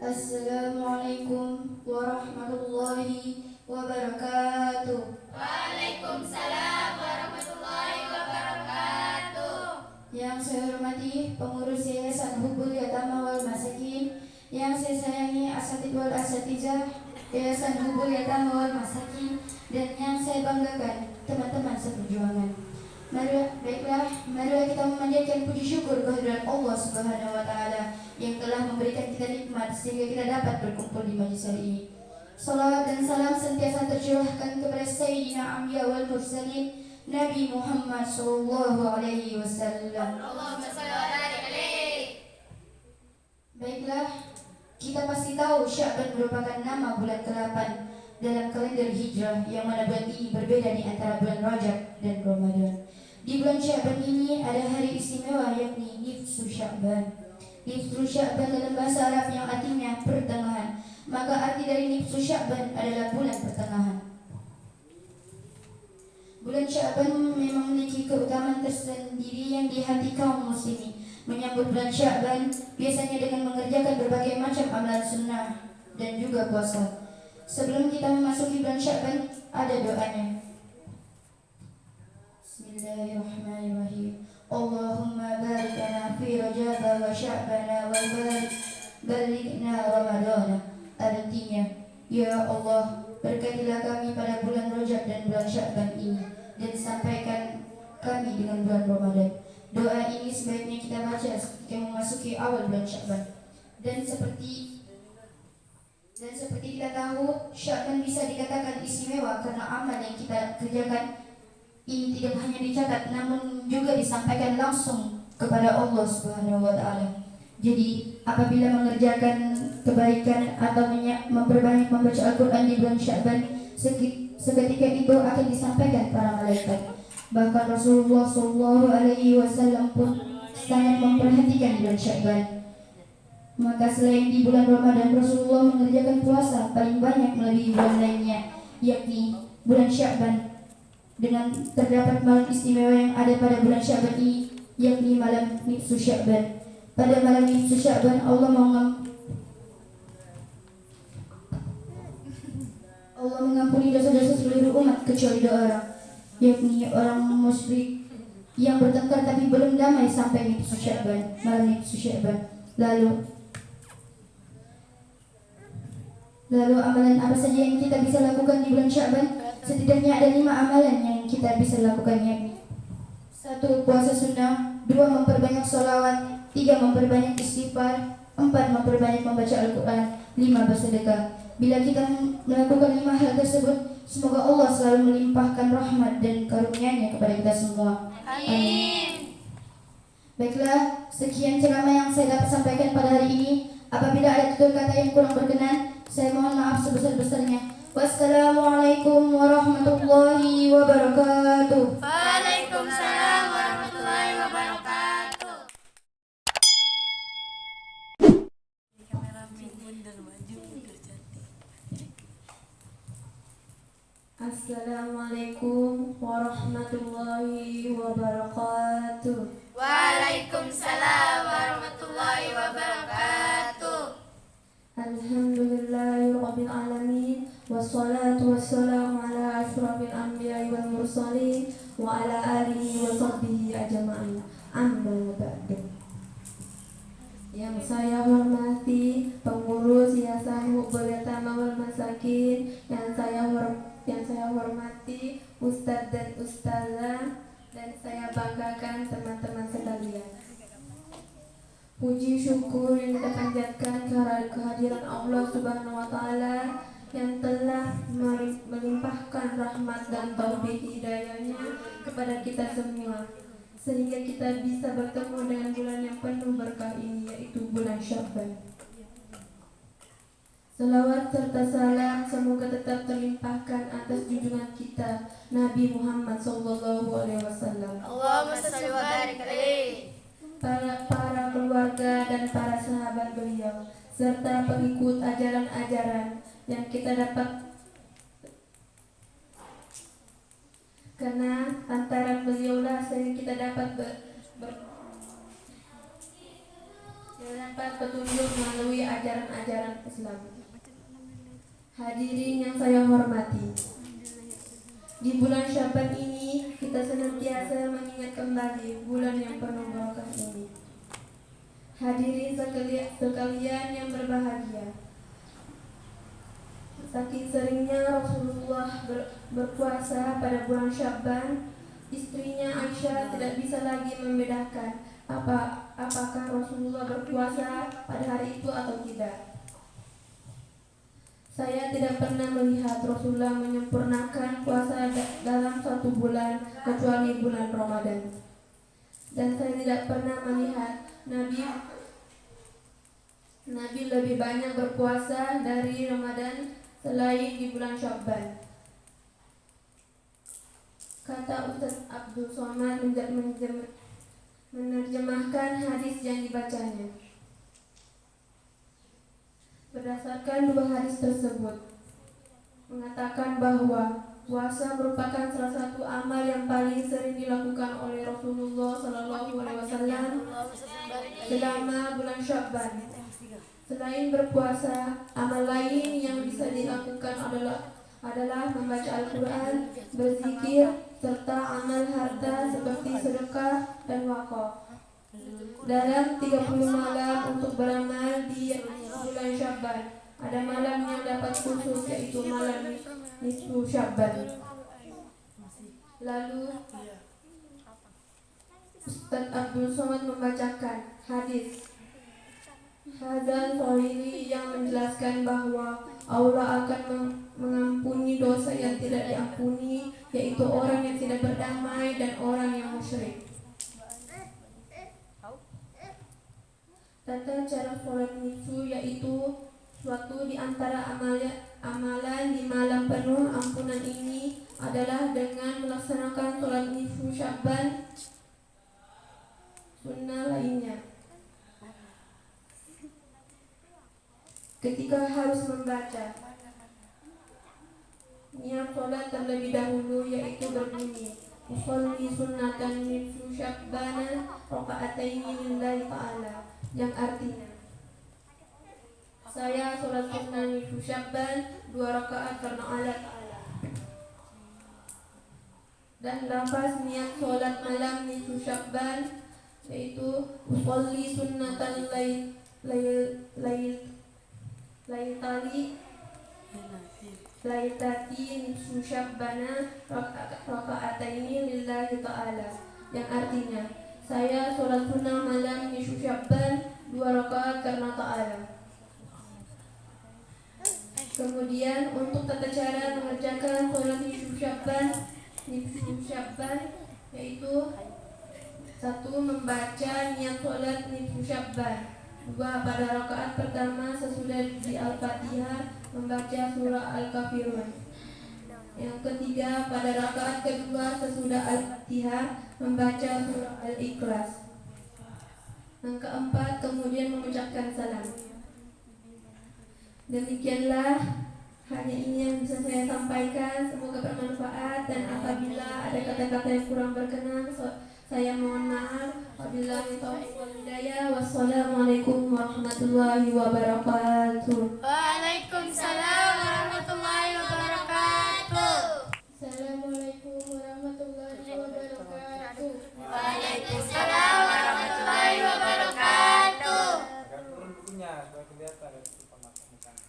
Assalamualaikum warahmatullahi wabarakatuh. Waalaikumsalam warahmatullahi wabarakatuh. Yang saya hormati pengurus Yayasan Hubbul Yatama wal Masakin, yang saya sayangi asatid wal asatijah Yayasan Hubbul Yatama wal Masakin, dan yang saya banggakan teman-teman seperjuangan. Baiklah, marilah kita memanjatkan puji syukur kehadirat Allah Subhanahu wa taala yang telah memberikan kita nikmat sehingga kita dapat berkumpul di majlis hari ini. Salawat dan salam senantiasa tercurahkan kepada Sayyidina Anbiya wal Mursalin Nabi Muhammad sallallahu alaihi wasallam. Allahumma shalli wa barik alaihi. Baiklah, kita pasti tahu Sya'ban merupakan nama bulan ke-8 dalam kalender Hijrah, yang mana bulan ini berbeda di antara bulan Rajab dan Ramadan. Di bulan Sya'ban ini ada hari istimewa, yakni Nisfu Sya'ban. Nisfu Sya'ban dalam bahasa Arab yang artinya pertengahan. Maka arti dari Nisfu Sya'ban adalah bulan pertengahan. Bulan Sya'ban memang memiliki keutamaan tersendiri yang di hati kaum muslimin. Menyambut bulan Sya'ban biasanya dengan mengerjakan berbagai macam amalan sunnah dan juga puasa. Sebelum kita memasuki bulan Sya'ban, ada doanya. Bismillahirrahmanirrahim. Allahumma barik lana fi Rajab wa Sya'bana wa balighna Ramadana. Artinya, ya Allah, berkatilah kami pada bulan Rajab dan bulan Sya'ban ini, dan sampaikan kami dengan bulan Ramadan. Doa ini sebaiknya kita baca ketika memasuki awal bulan Sya'ban. Dan seperti kita tahu, Sya'ban bisa dikatakan istimewa karena amal yang kita kerjakan ini tidak hanya dicatat, namun juga disampaikan langsung kepada Allah Subhanahu wa taala. Jadi, apabila mengerjakan kebaikan atau memperbanyak membaca Al-Qur'an di bulan Sya'ban, seketika itu akan disampaikan para malaikat. Bahkan Rasulullah sallallahu alaihi wasallam pun sangat memperhatikan bulan Sya'ban. Maka selain di bulan Ramadan, Rasulullah mengerjakan puasa paling banyak melebihi bulan lainnya, yakni bulan Sya'ban. Dengan terdapat malam istimewa yang ada pada bulan Sya'ban ini, yakni malam Nisfu Sya'ban. Pada malam Nisfu Sya'ban, Allah mengampuni dosa-dosa seluruh umat kecuali 2 orang, yakni orang musyrik yang bertengkar tapi belum damai sampai Nisfu Sya'ban, malam Nisfu Sya'ban. Lalu amalan apa saja yang kita bisa lakukan di bulan Sya'ban? Setidaknya ada 5 amalan yang kita bisa lakukan, yakni 1. Puasa sunnah, 2. Memperbanyak sholawat, 3. Memperbanyak istighfar, 4. Memperbanyak membaca Al-Quran, 5. Bersedekah. Bila kita melakukan 5 hal tersebut, semoga Allah selalu melimpahkan rahmat dan karunia-Nya kepada kita semua. Amin. Baiklah, sekian ceramah yang saya dapat sampaikan pada hari ini. Apabila ada tutur kata yang kurang berkenan, saya mohon maaf sebesar-besarnya. Wassalamualaikum warahmatullahi wabarakatuh. Waalaikumsalam warahmatullahi wabarakatuh. Assalamualaikum warahmatullahi wabarakatuh. Waalaikumsalam warahmatullahi wabarakatuh. Alhamdulillahirabbil alamin, wassalatu wassalamu ala asyrafil anbiya'i wal mursalin wa ala alihi wa sahbihi ajma'in. Amma ba'du. Yang saya hormati pengurus Yayasan Hubbul Yatama wal Masakin, yang saya hormati Ustadz dan Ustazah, dan saya banggakan teman-teman sekalian. Puji syukur yang kita panjatkan kehadiran Allah Subhanahu wa taala yang telah melimpahkan rahmat dan taufik hidayahnya kepada kita semua, sehingga kita bisa bertemu dengan bulan yang penuh berkah ini, yaitu bulan Sya'ban. Salawat serta salam semoga tetap terlimpahkan atas junjungan kita Nabi Muhammad sallallahu alaihi wasallam. Allahumma shalli wa barik alaihi. Para keluarga dan para sahabat beliau, serta pengikut ajaran-ajaran yang kita dapat, karena antara beliaulah sehingga kita dapat dapat petunjuk melalui ajaran-ajaran Islam. Hadirin yang saya hormati, di bulan Syaban ini kita senantiasa mengingat kembali bulan yang penuh berkah ini. Hadirin sekalian yang berbahagia, saking seringnya Rasulullah berpuasa pada bulan Syaban, istrinya Aisyah tidak bisa lagi membedakan apakah Rasulullah berpuasa pada hari itu atau tidak. Saya tidak pernah melihat Rasulullah menyempurnakan puasa dalam satu bulan kecuali bulan Ramadan. Dan saya tidak pernah melihat Nabi lebih banyak berpuasa dari Ramadan selain di bulan Sya'ban. Kata Ustaz Abdul Somad menerjemahkan hadis yang dibacanya. Berdasarkan dua hadis tersebut, mengatakan bahwa puasa merupakan salah satu amal yang paling sering dilakukan oleh Rasulullah SAW selama bulan Sya'ban. Selain berpuasa, amal lain yang bisa dilakukan adalah membaca Al-Quran, berzikir, serta amal harta seperti sedekah dan wakaf. Dalam 30 malam untuk beramal di bulan Sya'ban, ada malam yang dapat khusus, yaitu malam nisfu Sya'ban. Lalu Ustaz Abdul Somad membacakan hadis Hadan Sohili yang menjelaskan bahwa Allah akan mengampuni dosa yang tidak diampuni, yaitu orang yang tidak berdamai dan orang yang musyrik. Tata cara sholat nisfu yaitu suatu di antara amalan di malam penuh ampunan ini adalah dengan melaksanakan sholat nisfu Sya'ban sunnah lainnya. Ketika harus membaca niat sholat terlebih dahulu, yaitu berbunyi usolli sunnatan nisfu Sya'ban raka'ataini lillahi ta'ala, yang artinya saya sholat sunnah nisfu Sya'ban 2 rakaat karena Allah Ta'ala. Dan lafaz niat sholat malam nisfu Sya'ban yaitu usolli sunnatan laitati nisfu Sya'bana raka'ataini lillahi ta'ala, yang artinya saya sholat sunnah malam nisfu Sya'ban 2 rakaat karena ta'ala. Kemudian untuk tata cara mengerjakan sholat nisfu Sya'ban yaitu 1. Membaca niat sholat nisfu Sya'ban. 2. Pada rakaat pertama sesudah di Al-Fatihah membaca surah Al-Kafirun. Yang ketiga, pada rakaat kedua sesudah Al-Fatihah membaca surah Al-Ikhlas. Yang keempat, kemudian mengucapkan salam. Demikianlah, hanya ini yang bisa saya sampaikan. Semoga bermanfaat, dan apabila ada kata-kata yang kurang berkenan, saya mohon maaf. Wabillahi taufiq wal hidayah. Wassalamualaikum warahmatullahi wabarakatuh. Waalaikumsalam warahmatullahi wabarakatuh. Assalamualaikum warahmatullahi wabarakatuh. Waalaikumsalam warahmatullahi wabarakatuh. Agak turun bukunya supaya kelihatan ada tutupan mukanya.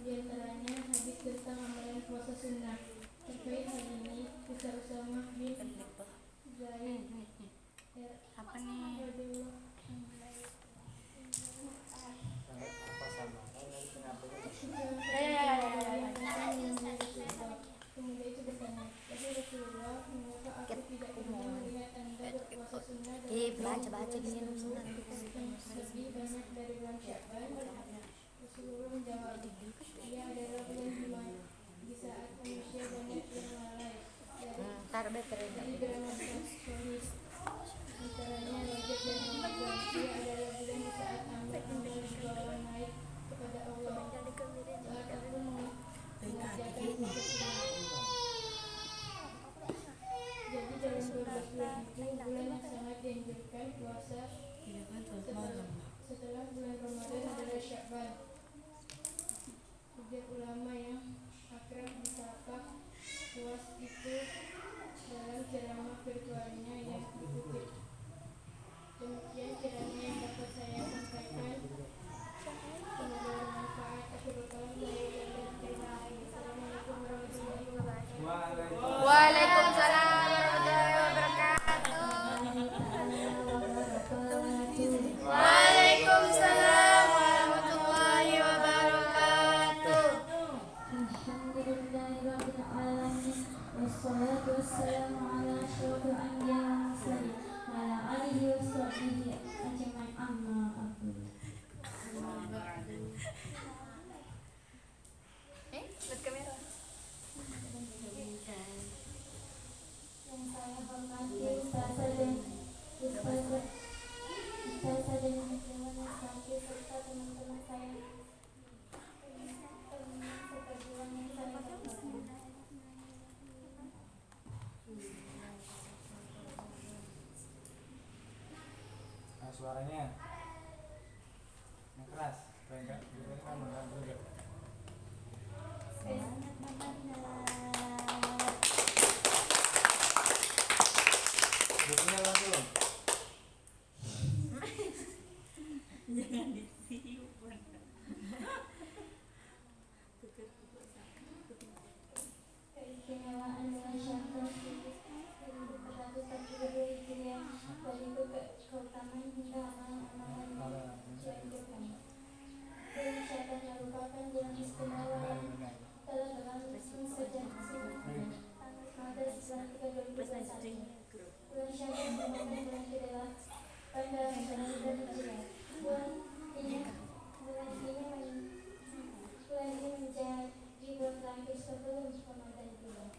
Di antaranya hadis tentang amalan puasa sunnah. Terkait Zaid, Apa nih? Abdullah, Apa sama? Dari kenapa ini? Pemuda itu bertanya, "Wahai Rasulullah, mengapa aku tidak pernah melihat Anda berpuasa sunnah dalam Baca gini lebih banyak dari bulan Sya'ban?" Rasulullah menjawab, "Ia adalah bulan Jumat, di saat manusia banyak yang lalai. Jadi beramal soleh, antaranya Rajab dan Ramadan. Ia adalah bulan di saat amal-amal dibawa naik kepada Allah. Saat aku mengerjakan puasa sunnah. Jadi dalam 12 bulan itu bulan yang sangat dianjurkan puasa. Setelah bulan Ramadan adalah Sya'ban." Ujar ulama yang akrab disapa puas itu dalam ceramah virtualnya yang dikutip. Demikian ceramah yang dapat saya sampaikan. Semoga bermanfaat. Aku berkalam dan terima kasih. Assalamualaikum warahmatullahi wabarakatuh. Waalaikumsalam warahmatullahi wabarakatuh. Waalaikumsalam warahmatullahi wabarakatuh. Alhamdulillahirabbil alamin wassalatu wassalamu ala asyrofil anbiya'i wal mursalin wa ala alihi washabbihi ajmain amma ba'du. Yang saya hormati Ustazah dan Ustazah dan Ustazah Saki serta teman-teman saya seperjuangan yang saya hormati. Nah, suaranya yang keras, supaya enggak kamu enggak juga. Bukunya langsung. Keistimewaan bulan Syawal 1442 Hijriah dari keutamaan hingga amalan-amalan dianjurkan. Bulan Syawal merupakan bulan istimewa yang telah berlangsung sejak Ramadan 1921. Bulan Syawal merupakan bulan kedua pada bulan Hijriah. Bulan ini menjadi bulan terakhir sebelum Ramadan tiba.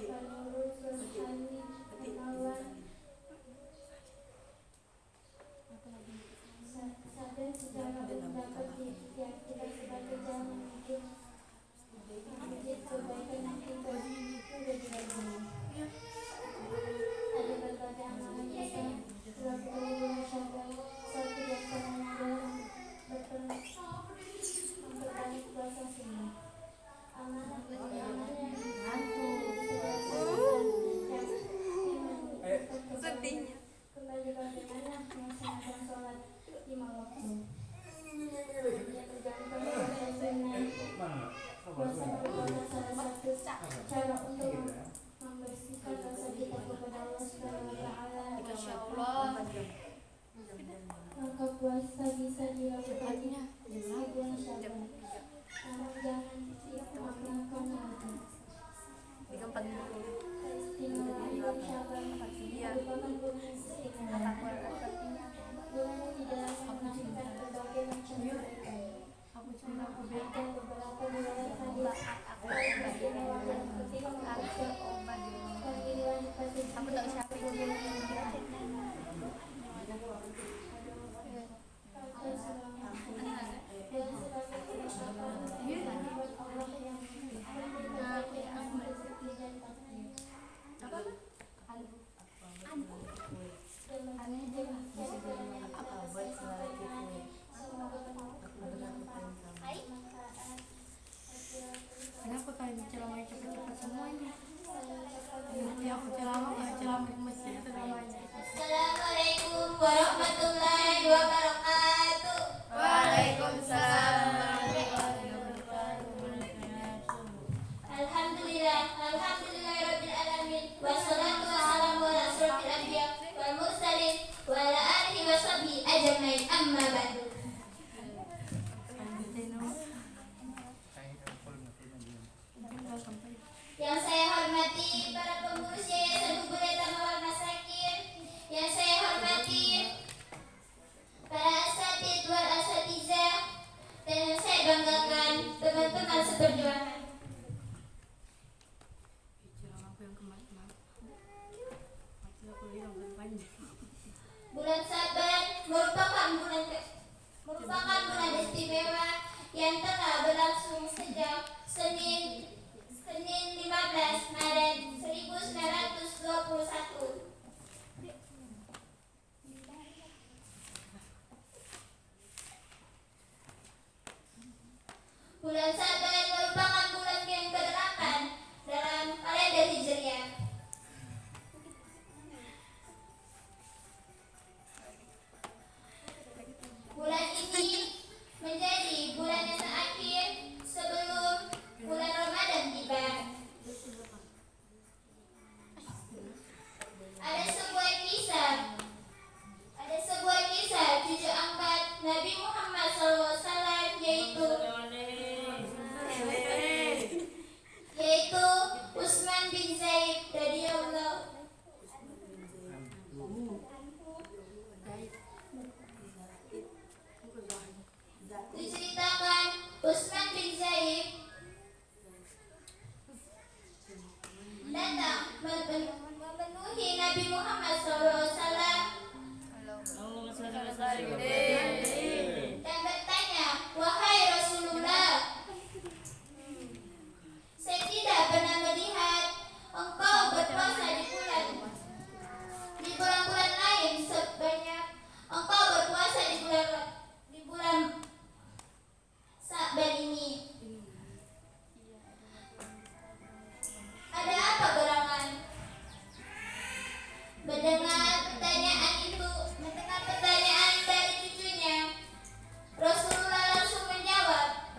Menurut Rohani Imawan sadar secara umum dapat diartikan sebagai jalan menuju kebaikan yang kita bagi. Ada berbagai amalan yang dilakukan di bulan Syawal. Satu di antaranya adalah memperbanyak puasa sunnah. Amalan yang kembali bagaimana melaksanakan sholat 5 waktu. Yang tergantung puasa sunnah. Puasa merupakan salah satu cara untuk membersihkan rasa kita kepada Allah Subhanahu wa Ta'ala. Masya Allah. Maka puasa bisa dilakukan di bulan Syawal. Namun jangan dimaknakan lagi. Keistimewaan bulan Syawal merupakan bulan istimewa. Bulan ini tidak menafikan berbagai macam kebaikan. Ada beberapa riwayat hadis mengistimewakan ketika membaca panggilan pada bulan Kenapa kalian ceramahnya cepat-cepat semuanya? Nanti aku ceramah di masjid ceramahnya. Assalamualaikum warahmatullahi wabarakatuh. Waalaikumsalam warahmatullahi wabarakatuh. Alhamdulillah, alhamdulillahirabbil alamin. Wassalatu wassalamu ala asyrofil anbiya wal mursalin wa ala alihi wa sahbihi ajmain. Amma ba'du. Yang saya hormati para pengurus Yayasan Hubul Yatama wal Masakin, yang saya hormati para asatidz wal asatizah, dan yang saya banggakan teman-teman seperjuangan. Bulan Saban merupakan bulan istimewa yang telah berlangsung sejak Senin 15 Maret 1921. Bulan Saban merupakan bulan yang ke-8 dalam kalender Hijriah. Bulan ini menjadi bulan yang terakhir sebelum bulan Ramadan tiba. Ada sebuah kisah cucu angkat Nabi Muhammad SAW, yaitu Utsman bin Zaid radhiyallahu. Diceritakan Utsman bin Zaid datang memenuhi Nabi Muhammad SAW dan bertanya, "Wahai Rasulullah, saya tidak pernah melihat engkau berpuasa di bulan-bulan lain sebanyak engkau berpuasa di bulan Sa'ban ini. Ada apa gerangan?" Mendengar pertanyaan dari cucunya, Rasulullah langsung menjawab,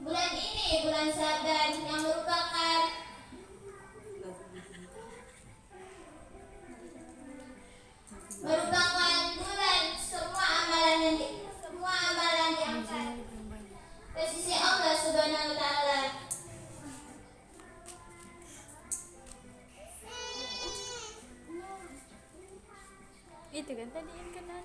"Bulan ini bulan Sa'ban yang merupakan bulan semua amalan diangkat ke sisi Allah Subhanahu wa taala." Itu kan tadi yang kena.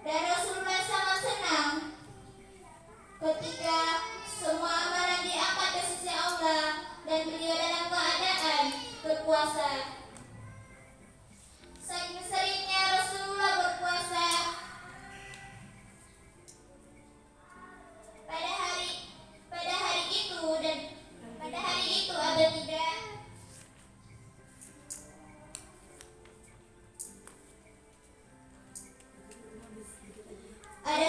Dan Rasulullah sangat senang ketika semua amalan diangkat ke sisi Allah dan beliau dalam keadaan berpuasa. Saking seringnya Rasulullah berpuasa, pada hari itu ada tidak ada